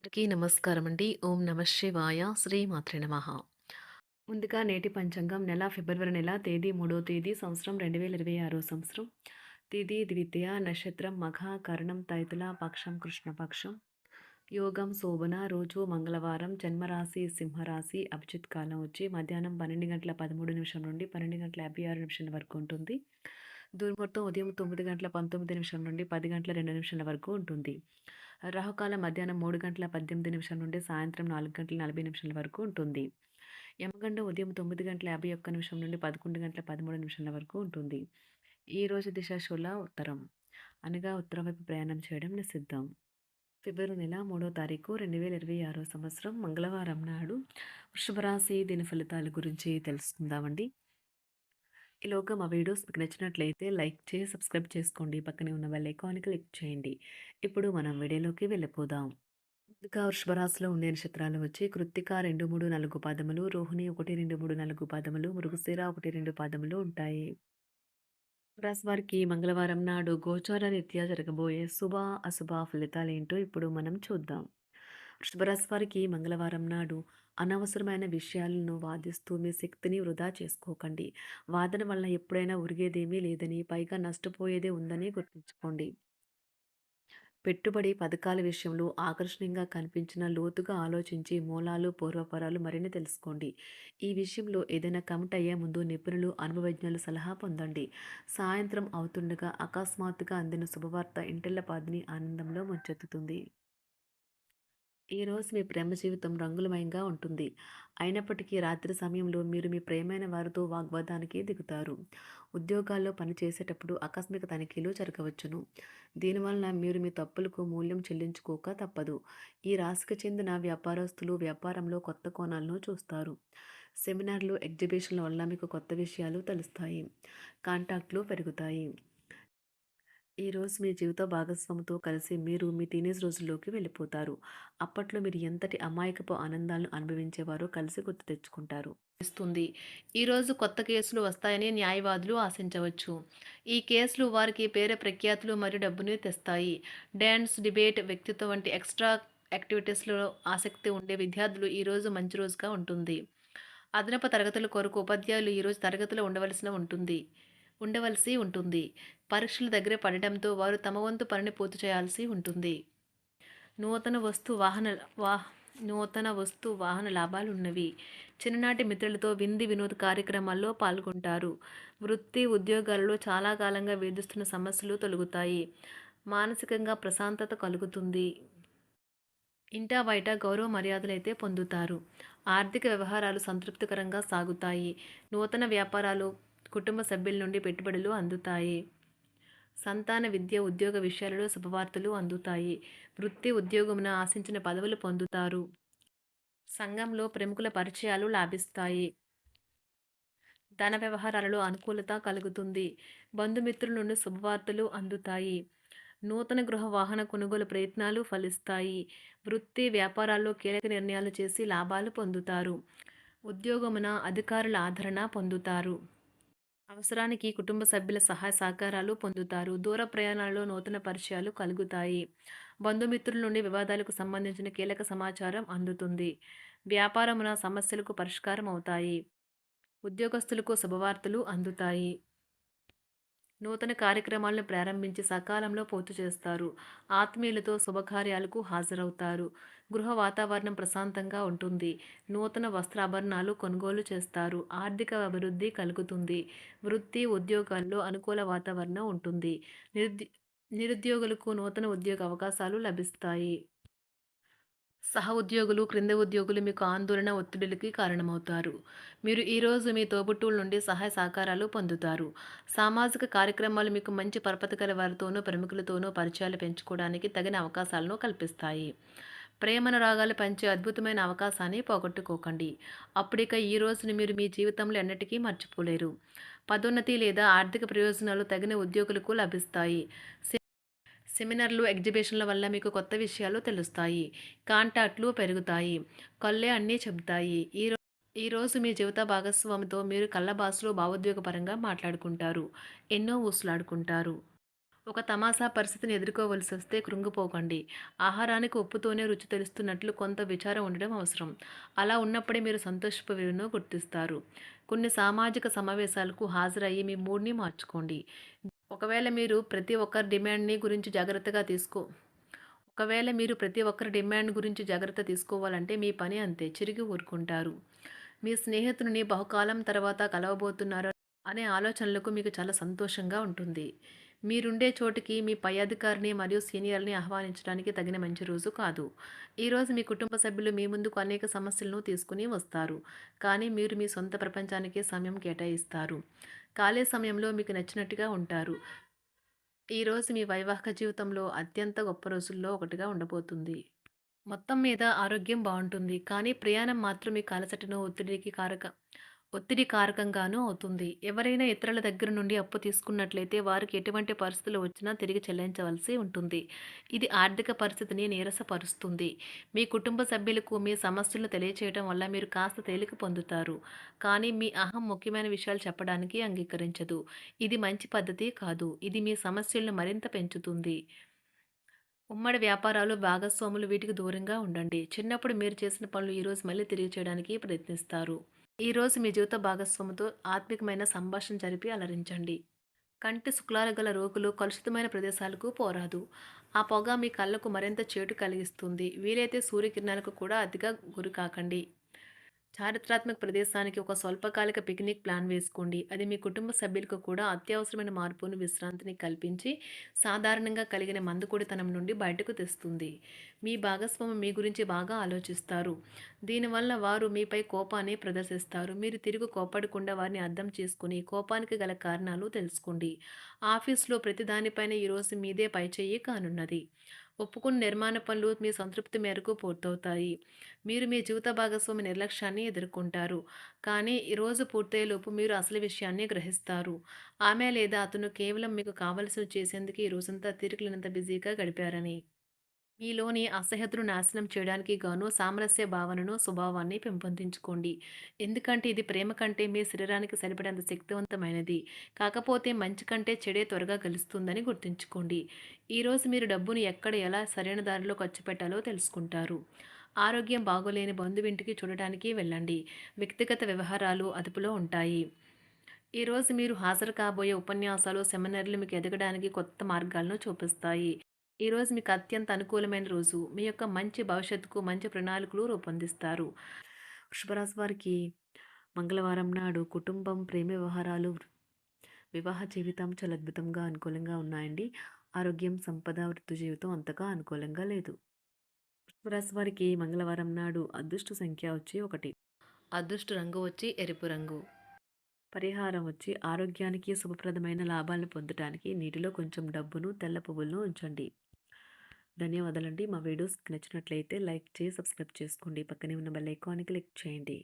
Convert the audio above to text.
అందరికీ నమస్కారం అండి. ఓం నమ శివాయ. శ్రీమాత్రే నమః. ముందుగా నేటి పంచాంగం నెల ఫిబ్రవరి నెల తేదీ 3వ తేదీ సంవత్సరం 2026 సంవత్సరం. తిథి ద్వితీయ నక్షత్రం మఘ కరణం తైతుల పక్షం కృష్ణపక్షం. యోగం శోభన రోజు మంగళవారం జన్మరాశి సింహరాశి అభిజిత్ కాలం వచ్చి మధ్యాహ్నం 12 గంటల 13 నిమిషం నుండి 12 గంటల 56 నిమిషాల వరకు ఉంటుంది. దుర్ముహూర్తం ఉదయం 9 గంటల 19 నిమిషం నుండి 10 గంటల 2 నిమిషాల వరకు ఉంటుంది. రాహుకాలం మధ్యాహ్నం 3 గంటల 18 నిమిషాల నుండి సాయంత్రం 4 గంటల 40 నిమిషాల వరకు ఉంటుంది. యమగండం ఉదయం 9 గంటల 51 నిమిషం నుండి 11 గంటల 13 నిమిషాల వరకు ఉంటుంది. ఈ రోజు దిశ శూల ఉత్తరం, అనగా ఉత్తరం వైపు ప్రయాణం చేయడం నిషిద్ధం. ఫిబ్రవరి నెల 3వ తారీఖు 2026 సంవత్సరం మంగళవారం నాడు వృషభ రాశి దీని ఫలితాల గురించి తెలుసుకుందామండి. ఈలోగా మా వీడియోస్ మీకు నచ్చినట్లయితే లైక్ చేసి సబ్స్క్రైబ్ చేసుకోండి. పక్కనే ఉన్న బెల్ ఐకాన్ని క్లిక్ చేయండి. ఇప్పుడు మనం వీడియోలోకి వెళ్ళిపోదాం. ముందుగా వృషభ రాశిలో ఉండే నక్షత్రాలు వచ్చి కృత్తిక 2, 3, 4 పాదములు, రోహిణి 1, 2, 3, 4 పాదములు, మృగశిర 1, 2 పాదములు ఉంటాయి. రాశి వారికి మంగళవారం నాడు గోచార రీత్యా జరగబోయే శుభ అశుభ ఫలితాలేంటో ఇప్పుడు మనం చూద్దాం. వృషభ రాశి వారికి మంగళవారం నాడు అనవసరమైన విషయాలను వాదిస్తూ మీ శక్తిని వృధా చేసుకోకండి. వాదన వల్ల ఎప్పుడైనా ఉరిగేదేమీ లేదని, పైగా నష్టపోయేదే ఉందని గుర్తుంచుకోండి. పెట్టుబడి పథకాల విషయంలో ఆకర్షణీయంగా కనిపించిన లోతుగా ఆలోచించి మూలాలు పూర్వపరాలు మరిన్ని తెలుసుకోండి. ఈ విషయంలో ఏదైనా కమిట్ అయ్యే ముందు నిపుణులు అనుభవజ్ఞుల సలహా పొందండి. సాయంత్రం అవుతుండగా అకస్మాత్తుగా అందిన శుభవార్త ఇంటిల్లపాదిని ఆనందంలో ముంచెత్తుతుంది. ఈరోజు మీ ప్రేమ జీవితం రంగులమయంగా ఉంటుంది. అయినప్పటికీ రాత్రి సమయంలో మీరు మీ ప్రియమైన వారితో వాగ్వాదానికి దిగుతారు. ఉద్యోగాల్లో పనిచేసేటప్పుడు ఆకస్మిక తనిఖీలు జరగవచ్చును. దీనివలన మీరు మీ తప్పులకు మూల్యం చెల్లించుకోక తప్పదు. ఈ రాశికి చెందిన వ్యాపారస్తులు వ్యాపారంలో కొత్త కోణాలను చూస్తారు. సెమినార్లు, ఎగ్జిబిషన్ల వల్ల మీకు కొత్త విషయాలు తెలుస్తాయి. కాంటాక్ట్లు పెరుగుతాయి. ఈరోజు మీ జీవిత భాగస్వామితో కలిసి మీరు మీ టీనేజ్ రోజుల్లోకి వెళ్ళిపోతారు. అప్పట్లో మీరు ఎంతటి అమాయకపు ఆనందాలను అనుభవించేవారో కలిసి గుర్తు తెచ్చుకుంటారు. ఇస్తుంది. ఈరోజు కొత్త కేసులు వస్తాయని న్యాయవాదులు ఆశించవచ్చు. ఈ కేసులు వారికి పేరు ప్రఖ్యాతులు మరియు డబ్బుని తెస్తాయి. డ్యాన్స్, డిబేట్, వ్యక్తిత్వం వంటి ఎక్స్ట్రా యాక్టివిటీస్లో ఆసక్తి ఉండే విద్యార్థులు ఈరోజు మంచి రోజుగా ఉంటుంది. అదనపు తరగతుల కొరకు ఉపాధ్యాయులు ఈరోజు తరగతిలో ఉండవలసి ఉంటుంది. పరీక్షలు దగ్గర పడటంతో వారు తమ వంతు పనిని పూర్తి చేయాల్సి ఉంటుంది. నూతన వస్తు వాహన వా నూతన వస్తు వాహన లాభాలున్నవి. చిన్ననాటి మిత్రులతో వినోద కార్యక్రమాల్లో పాల్గొంటారు. వృత్తి ఉద్యోగాలలో చాలా కాలంగా వేధిస్తున్న సమస్యలు తొలగుతాయి. మానసికంగా ప్రశాంతత కలుగుతుంది. ఇంటా బయట గౌరవ మర్యాదలైతే పొందుతారు. ఆర్థిక వ్యవహారాలు సంతృప్తికరంగా సాగుతాయి. నూతన వ్యాపారాలు, కుటుంబ సభ్యుల నుండి పెట్టుబడులు అందుతాయి. సంతాన విద్య, ఉద్యోగ విషయాలలో శుభవార్తలు అందుతాయి. వృత్తి ఉద్యోగమున ఆశించిన పదవులు పొందుతారు. సంఘంలో ప్రముఖుల పరిచయాలు లాభిస్తాయి. ధన వ్యవహారాలలో అనుకూలత కలుగుతుంది. బంధుమిత్రుల నుండి శుభవార్తలు అందుతాయి. నూతన గృహ వాహన కొనుగోలు ప్రయత్నాలు ఫలిస్తాయి. వృత్తి వ్యాపారాల్లో కీలక నిర్ణయాలు చేసి లాభాలు పొందుతారు. ఉద్యోగమున అధికారుల ఆదరణ పొందుతారు. అవసరానికి కుటుంబ సభ్యుల సహాయ సహకారాలు పొందుతారు. దూర ప్రయాణాలలో నూతన పరిచయాలు కలుగుతాయి. బంధుమిత్రుల నుండి వివాదాలకు సంబంధించిన కీలక సమాచారం అందుతుంది. వ్యాపారమున సమస్యలకు పరిష్కారం అవుతాయి. ఉద్యోగస్తులకు శుభవార్తలు అందుతాయి. నూతన కార్యక్రమాలను ప్రారంభించి సకాలంలో పూర్తి చేస్తారు. ఆత్మీయులతో శుభకార్యాలకు హాజరవుతారు. గృహ వాతావరణం ప్రశాంతంగా ఉంటుంది. నూతన వస్త్రాభరణాలు కొనుగోలు చేస్తారు. ఆర్థిక అభివృద్ధి కలుగుతుంది. వృత్తి ఉద్యోగాల్లో అనుకూల వాతావరణం ఉంటుంది. నిరుద్యోగులకు నూతన ఉద్యోగ అవకాశాలు లభిస్తాయి. సహ ఉద్యోగులు, క్రింద ఉద్యోగులు మీకు ఆందోళన, ఒత్తిడులకి కారణమవుతారు. మీరు ఈరోజు మీ తోబుట్టువుల నుండి సహాయ సహకారాలు పొందుతారు. సామాజిక కార్యక్రమాలు మీకు మంచి పరపతి గల వారితోనూ, ప్రముఖులతోనూ పరిచయాలు పెంచుకోవడానికి తగిన అవకాశాలను కల్పిస్తాయి. ప్రేమానురాగాలు పంచే అద్భుతమైన అవకాశాన్ని పోగొట్టుకోకండి. అప్పుడిక ఈ రోజును మీరు మీ జీవితంలో ఎన్నటికీ మర్చిపోలేరు. పదోన్నతి లేదా ఆర్థిక ప్రయోజనాలు తగిన ఉద్యోగులకు లభిస్తాయి. సెమినార్లు, ఎగ్జిబిషన్ల వల్ల మీకు కొత్త విషయాలు తెలుస్తాయి. కాంటాక్ట్లు పెరుగుతాయి. కళ్ళే అన్నీ చెబుతాయి. ఈరోజు మీ జీవిత భాగస్వామితో మీరు కళ్ళ భాషలో భావోద్వేగపరంగా మాట్లాడుకుంటారు. ఎన్నో ఊసులాడుకుంటారు. ఒక తమాషా పరిస్థితిని ఎదుర్కోవలసొస్తే కృంగిపోకండి. ఆహారానికి ఉప్పుతోనే రుచి తెలుస్తున్నట్లు కొంత విచారం ఉండడం అవసరం. అలా ఉన్నప్పుడే మీరు సంతోషపు విలువను గుర్తిస్తారు. కొన్ని సామాజిక సమావేశాలకు హాజరయ్యి మీ మూడ్‌ని మార్చుకోండి. ఒకవేళ మీరు ప్రతి ఒక్కరి డిమాండ్‌ని గురించి జాగ్రత్తగా తీసుకో ఒకవేళ మీరు ప్రతి ఒక్కరి డిమాండ్ గురించి జాగ్రత్త తీసుకోవాలంటే మీ పని అంతే. చిరిగి ఊరుకుంటారు. మీ స్నేహితుడిని బహుకాలం తర్వాత కలవబోతున్నారు అనే ఆలోచనలకు మీకు చాలా సంతోషంగా ఉంటుంది. మీరుండే చోటికి మీ పై అధికారిని మరియు సీనియర్‌ని ఆహ్వానించడానికి తగిన మంచి రోజు కాదు. ఈరోజు మీ కుటుంబ సభ్యులు మీ ముందుకు అనేక సమస్యలను తీసుకుని వస్తారు. కానీ మీరు మీ సొంత ప్రపంచానికే సమయం కేటాయిస్తారు. ఖాళీ సమయంలో మీకు నచ్చినట్టుగా ఉంటారు. ఈరోజు మీ వైవాహిక జీవితంలో అత్యంత గొప్ప రోజుల్లో ఒకటిగా ఉండబోతుంది. మొత్తం మీద ఆరోగ్యం బావుంటుంది. కానీ ప్రయాణం మాత్రం మీకు అలసటను, ఒత్తిడి కారకంగానూ అవుతుంది. ఎవరైనా ఇతరుల దగ్గర నుండి అప్పు తీసుకున్నట్లయితే వారికి ఎటువంటి పరిస్థితులు వచ్చినా తిరిగి చెల్లించవలసి ఉంటుంది. ఇది ఆర్థిక పరిస్థితిని నీరసపరుస్తుంది. మీ కుటుంబ సభ్యులకు మీ సమస్యలను తెలియచేయడం వల్ల మీరు కాస్త తేలిక పొందుతారు. కానీ మీ అహం ముఖ్యమైన విషయాలు చెప్పడానికి అంగీకరించదు. ఇది మంచి పద్ధతి కాదు. ఇది మీ సమస్యలను మరింత పెంచుతుంది. ఉమ్మడి వ్యాపారాలు, భాగస్వాములు వీటికి దూరంగా ఉండండి. చిన్నప్పుడు మీరు చేసిన పనులు ఈరోజు మళ్ళీ తిరిగి చేయడానికి ప్రయత్నిస్తారు. ఈరోజు మీ జీవిత భాగస్వామితో ఆత్మికమైన సంభాషణ జరిపి అలరించండి. కంటి శుక్లాలు గల రోగులు కలుషితమైన ప్రదేశాలకు పోరాదు. ఆ పొగ మీ కళ్ళకు మరింత చేటు కలిగిస్తుంది. వీలైతే సూర్యకిరణాలకు కూడా అతిగా గురికాకండి. చారిత్రాత్మక ప్రదేశానికి ఒక స్వల్పకాలిక పిక్నిక్ ప్లాన్ వేసుకోండి. అది మీ కుటుంబ సభ్యులకు కూడా అత్యవసరమైన మార్పును, విశ్రాంతిని కల్పించి సాధారణంగా కలిగిన మందుకొడితనం నుండి బయటకు తెస్తుంది. మీ భాగస్వామి మీ గురించి బాగా ఆలోచిస్తారు. దీనివల్ల వారు మీపై కోపాన్ని ప్రదర్శిస్తారు. మీరు తిరిగి కోపడకుండా వారిని అర్థం చేసుకుని కోపానికి గల కారణాలు తెలుసుకోండి. ఆఫీస్లో ప్రతి దానిపైన ఈరోజు మీదే పైచేయి కానున్నది. ఒప్పుకున్న నిర్మాణ పనులు మీ సంతృప్తి మేరకు పూర్తవుతాయి. మీరు మీ జీవిత భాగస్వామి నిర్లక్ష్యాన్ని ఎదుర్కొంటారు. కానీ ఈరోజు పూర్తయ్యేలోపు మీరు అసలు విషయాన్ని గ్రహిస్తారు. ఆమె లేదా అతను కేవలం మీకు కావలసినవి చేసేందుకు ఈ రోజంతా తీరికలేనంత బిజీగా గడిపారని. మీలోని అసహ్యతను నాశనం చేయడానికి గాను సామరస్య భావనను, స్వభావాన్ని పెంపొందించుకోండి. ఎందుకంటే ఇది ప్రేమ కంటే మీ శరీరానికి సరిపడేంత శక్తివంతమైనది. కాకపోతే మంచి కంటే చెడే త్వరగా గెలుస్తుందని గుర్తుంచుకోండి. ఈరోజు మీరు డబ్బును ఎక్కడ ఎలా సరైన దారిలో ఖర్చు పెట్టాలో తెలుసుకుంటారు. ఆరోగ్యం బాగోలేని బంధువింటికి చూడటానికి వెళ్ళండి. వ్యక్తిగత వ్యవహారాలు అదుపులో ఉంటాయి. ఈరోజు మీరు హాజరు కాబోయే ఉపన్యాసాలు, సెమినార్లు మీకు ఎదగడానికి కొత్త మార్గాలను చూపిస్తాయి. ఈరోజు మీకు అత్యంత అనుకూలమైన రోజు. మీ యొక్క మంచి భవిష్యత్తుకు మంచి ప్రణాళికలు రూపొందిస్తారు. వృషభరాశి వారికి మంగళవారం నాడు కుటుంబం, ప్రేమ వ్యవహారాలు, వివాహ జీవితం చాలా అద్భుతంగా అనుకూలంగా ఉన్నాయండి. ఆరోగ్యం, సంపద, వృత్తి జీవితం అంతగా అనుకూలంగా లేదు. వృషభరాశి వారికి మంగళవారం నాడు అదృష్ట సంఖ్య వచ్చి 1. అదృష్ట రంగు వచ్చి ఎరుపు రంగు. పరిహారం వచ్చి ఆరోగ్యానికి శుభప్రదమైన లాభాలను పొందడానికి నీటిలో కొంచెం డబ్బును, తెల్ల పువ్వులను ఉంచండి. ధన్యవాదాలండి. మా వీడియోస్ నచ్చినట్లయితే లైక్ చేసి సబ్స్క్రైబ్ చేసుకోండి. పక్కనే ఉన్న బెల్ ఐకాన్ని క్లిక్ చేయండి.